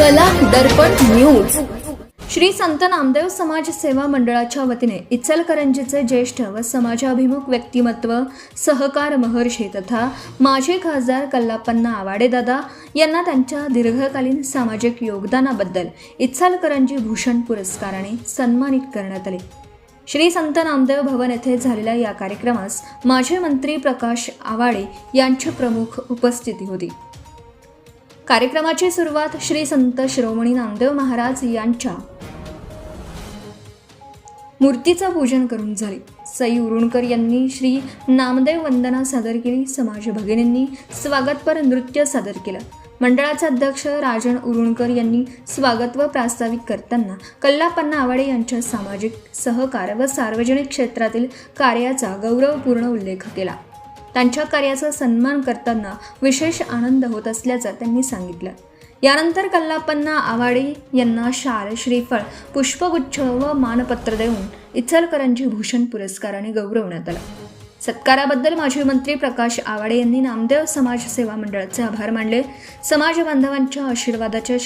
कला दर्पण न्यूज. श्री संत नामदेव समाज सेवा मंडळाच्या वतीने इचलकरंजीचे ज्येष्ठ व समाजाभिमुख व्यक्तिमत्व सहकार महर्षी तथा माजी खासदार कल्लापण्णा आवाडे दादा यांना त्यांच्या दीर्घकालीन सामाजिक योगदानाबद्दल इचलकरंजी भूषण पुरस्काराने सन्मानित करण्यात आले. श्री संत नामदेव भवन येथे झालेल्या या कार्यक्रमास माजी मंत्री प्रकाश आवाडे यांची प्रमुख उपस्थिती होती. कार्यक्रमाची सुरुवात श्री संत शिरोमणी नामदेव महाराज यांच्या मूर्तीचं पूजन करून झाली. सई उरुणकर यांनी श्री नामदेव वंदना सादर केली. समाज भगिनींनी स्वागतपर नृत्य सादर केलं. मंडळाचे अध्यक्ष राजन उरुणकर यांनी स्वागत व प्रास्ताविक करताना कल्लापण्णा आवाडे यांच्या सामाजिक सहकार व सार्वजनिक क्षेत्रातील कार्याचा गौरवपूर्ण उल्लेख केला. त्यांच्या कार्याचा सन्मान करताना विशेष आनंद होत असल्याचं त्यांनी सांगितलं. यानंतर कल्लापण्णा आवाडे यांना शाल, श्रीफळ, पुष्पगुच्छ व मानपत्र देऊन इचलकरंजी भूषण पुरस्काराने गौरवण्यात आलं. सत्काराबद्दल माजी मंत्री प्रकाश आवाडे यांनी नामदेव समाज सेवा मंडळाचे आभार मानले. समाज बांधवांच्या आशीर्वादाच्या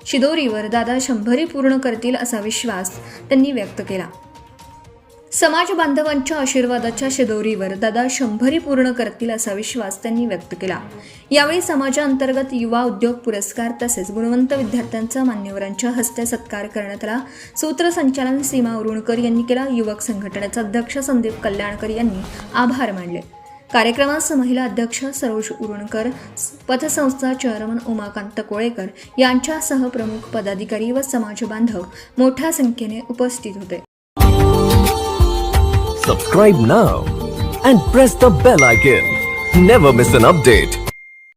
शिदोरीवर दादा 100 पूर्ण करतील असा विश्वास त्यांनी व्यक्त केला. समाज बांधवांच्या आशीर्वादाच्या शिदोरीवर दादा 100 पूर्ण करतील असा विश्वास त्यांनी व्यक्त केला. यावेळी समाजाअंतर्गत युवा उद्योग पुरस्कार तसेच गुणवंत विद्यार्थ्यांचा मान्यवरांच्या हस्ते सत्कार करण्यात आला. सूत्रसंचालन सीमा उरुणकर यांनी केला. युवक संघटनेचे अध्यक्ष संदीप कल्याणकर यांनी आभार मानले. कार्यक्रमास महिला अध्यक्ष सरोज उरुणकर, पथसंस्था चेअरमन उमाकांत कोळेकर यांच्यासह प्रमुख पदाधिकारी व समाज बांधव मोठ्या संख्येने उपस्थित होते. Subscribe now and press the bell icon. Never miss an update.